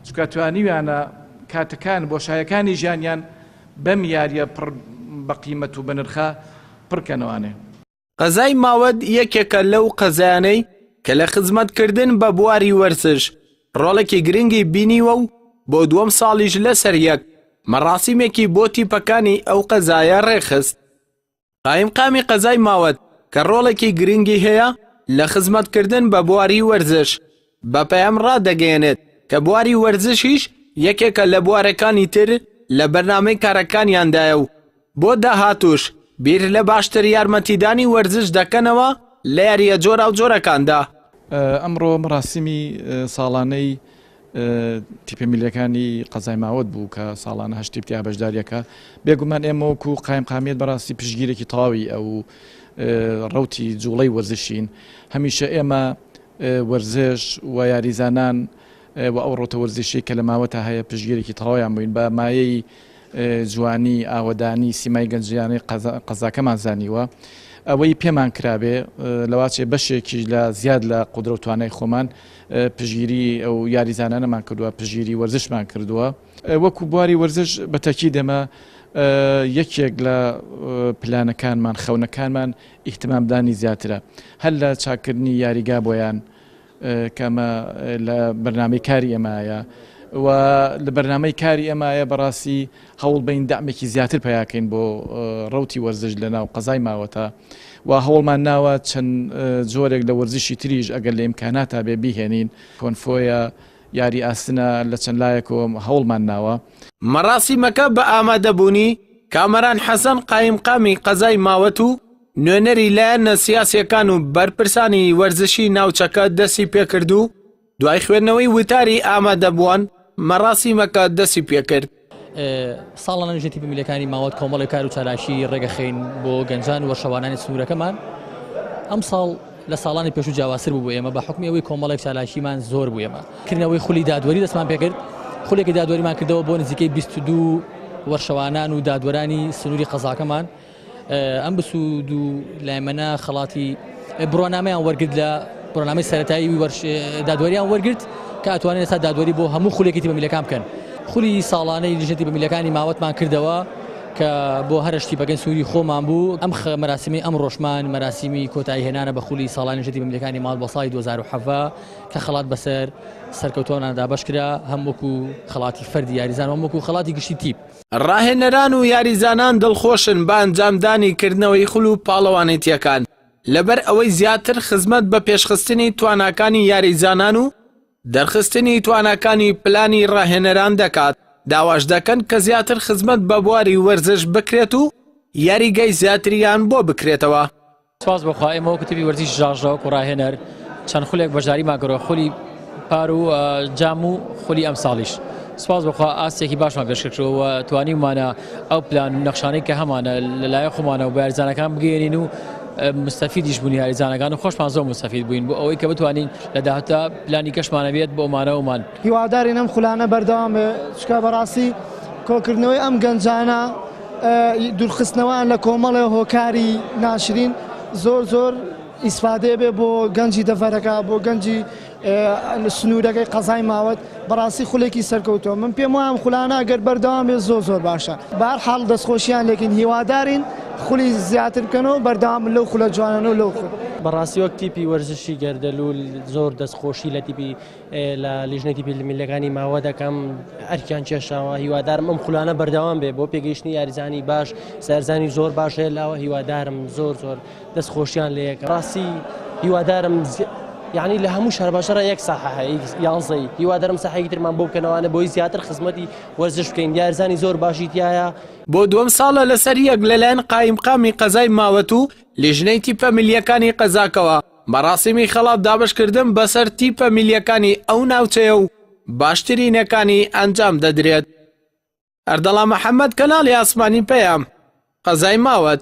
چکە توانیویانە کاتەکان بۆشایەکانی ژیانیان بەم یاریە پڕ بە قیمەت و بە نرخە پڕکەنەوانێ. قەزای ماوەد یەکێکە لەو قەزایانەی کە لە خزمەتکردن بە بواری وەرزش ڕۆڵێکی گرنگی بینیوە و بۆ دووەم ساڵیش لەسەر یەک مەڕاسیمێکی بۆ تیپەکانی ئەو قەزایە ڕێخست. قایمقامی قەزای ماوەد کە ڕۆڵێکی گرنگی هەیە لە خزمەتکردن بە بواری وەرزش بە پەیام ڕادەگەیەنێت کە بواری وەرزشیش یەکێکە لە بوارەکانی تر لە بەرنامەی کارەکانیاندایە و بۆ داهاتوش بیر لە باشتر یارمەتیدانی وەرزش دەکەنەوە لە یاریە جۆرا و جۆرەکاندا. ئەمڕۆ مەراسیمی ساڵانەی تیپەمیلیەکانی قەزای ماوەد بوو کە ساڵانە هەشتی پتیا بەشداریەکە. بێگومان ئێمە وەکو قایمقامیت بەڕاستی پشگیرێکی تەواوی ئەو ڕەوتی جوڵەی وەرزشین. هەمیشە ئێمە وەرزش و یاریزانان و ئەو ڕۆتە وەرزشی کە لە ماوەتە هەیە پشگیرێکی تەواویان بووین بە مایەی جوانی ئاوەدانی سیمای گەنجیانەی قەزاکەمان زانیوە. ئەوەی پێمان کرابێ لەواچێ بەشێکی لە زیاد لە قودرە و توانای خۆمان پشگیری ئەو یاریزانانەمان کردووە، پشگیری وەرزشمان کردووە. وەکو بواری وەرزش بەتەکی دەمە یەکێک لە پلانەکانمان خەونەکانمان ئیحتیمامدانی زیاترە هەر لە چاکردنی یاریگا بۆیان کەمە لە بەرنامەی کاری ئێمایە و لە بەرنامەی کاری ئێمایە بەڕاستی هەوڵ بین دامێکی زیاتر پیاکەین بۆ ڕەوتی وەرزش لە ناو قەزای ماوەتە و هەوڵمان ناوە چەند جۆرێک لە وەرزشی تریش ئەگەر لە ئیمکاناتە بێ بیهێنین. کۆنفۆیە یاری ئاستنە لە چەند لایەکەوە هەوڵمان ناوە. مەڕاسیمەکە بە ئامادەبوونی کامەران حەسەن قایمقامی قەزای ماوەت و نوێنەری لایەنە سیاسیەکان و بەرپرسانی وەرزشی ناوچەکە دەستی پێکرد و دوای خوێندنەوەی وتاری ئامادەبووان مەڕاسیمەکە دەستی پێکرد. ساڵانە نوێژی تیپەمیلیەکانی ماوەت کۆمەڵی کار و چالاشی ڕێگەخین بۆ گەنجان و وەرشەوانانی سنوورەکەمان. ئەم ساڵ لە ساڵانی پێشوو جیاوازتر بوو بۆ ئێمە بە حکمی ئەوەی کۆمەڵێک چالاشیمان زۆر بوو ئێمە. کردنەوەی خولی دادوەری دەستمان پێکرد. خولێکی دادوەریمان کردەوە بۆ نزیکەی 22 وەرشەوانان و دادوەرانی سنووری قەزاکەمان. ئەم 22 لایمەنە خەڵاتی بڕۆنامەیان وەرگرت لە بڕۆنامەی سەرەتایی دادوەریان وەرگرت کە ئەتوانێت ئێستا دادوەری بۆ هەموو خولێکی تیپەمیلیەکان بکەن. خولی ساڵانەی لیژنە تیپەمیلیەکانی ماوەتمان کردەوە کە بۆ هەرشتی بەگەن سووری خۆمان بوو. ئەم مەراسیمی ئەم ڕۆژمان مەراسیمی کۆتایی هێنانە بە خولی ساڵانی لیژنە تیپەمیلیەکانی ماوەت بۆ ساڵی 2017 کە خەڵات بەسەر سەرکەوتووانان دابەش کرا هەم وەکو خەڵاتی فەردی یاریزان و وەکو خەڵاتی گشتی تیپ. ڕاهێنەران و یاریزانان دڵخۆشن بە ئەنجامدانی کردنەوەی خول و پاڵەوانێتیەکان لەبەر ئەوەی زیاتر خزمەت بە پێشخستنی تواناکانی یاریزانان و دەرخستنی تواناکانی پلانی ڕاهێنەران دەکات. داواش دەکەن کە زیاتر خزمەت بە بواری وەرزش بکرێت و یاریگەی زیاتریان بۆ بکرێتەوە. سپاس بۆخوا ئێمە وەکو تیپی وەرزش ژاژەوە و ڕاهێنەر چەند خولێک بەشداریمان کردەوە، خولی پار و جام و خولی ئەم ساڵیش. سپاس بۆخوا ئاستێکی باشمان پێشکردەوە و توانیمانە ئەو پلان و نەخشانەی کە هەمانە لەلایە خۆمانە و بە یاریزانەکان بگەێنین و مستەفیدیش بوون یاریزانەکان و خۆشمان زۆر مستەفید بووین بۆ ئەوەی کە بتوانین لە داهاتوودا پلانی کەشمانە بێت بۆ ئەمانەوەمان. هیوادارین ئەم خولانە بەردەوام بێ چکە بەڕاستی کۆکردنەوەی ئەم گەنجانە دوورخستنەوەیان لە کۆمەڵێ هۆکاری ناشرین زۆر ئیسفادێ بێ بۆ گەنجی دەڤەرەکە بۆ گەنجی سنوورەکەی قەزای ماوەت. بەڕاستی خولێکی سەرکەوتووە. من پێم وایە ئەم خولانە ئەگەر بەردەوام بێ زۆر باشە. بەهەرحاڵ دەستخۆشیان لێکین هیوادارین خولی زیاتر بکەنەوە بەردەوام لەو خولە جوانانە و لەو خول. بەڕاستی وەک تیپی وەرزشی گەردەلوول زۆر دەستخۆشی لە تیپی لە لیژنە تیپەمیلیەکانی ماوە دەکەم ئەرکیان کێشاوە. هیوادارم ئەم خولانە بەردەوام بێ بۆ پێگەیشتنی یاریزانی باش سەرزانی زۆر باش هەیە لاوە. هیوادارم زۆر دەستخۆشیان لێ یەکە. ڕاستی هیوادارم یعنی لە هەموو شار باشەرە یەک ساحە یانزەی هیوادارم ساحەیەکی ترمان بۆ بکەنەوانە بۆی زیاتر خزمەتی وەرزش بکەین. یاریزانی زۆر باشی تایە. بۆ دووەم ساڵە لەسەر یەک لەلایەن قایمقامی قەزای ماوەت و لیژنەی تیپەمیلیەکانی قەزاکەوە مەڕاسیمی خەڵات دابشکردن بەسەر تیپەمیلیەکانی ئەو ناوچەیە و باشترینەکانی ئەنجام دەدرێت. ئەردەڵا محەممەد کەناڵی ئاسمانی پەیام قەزای ماوەت.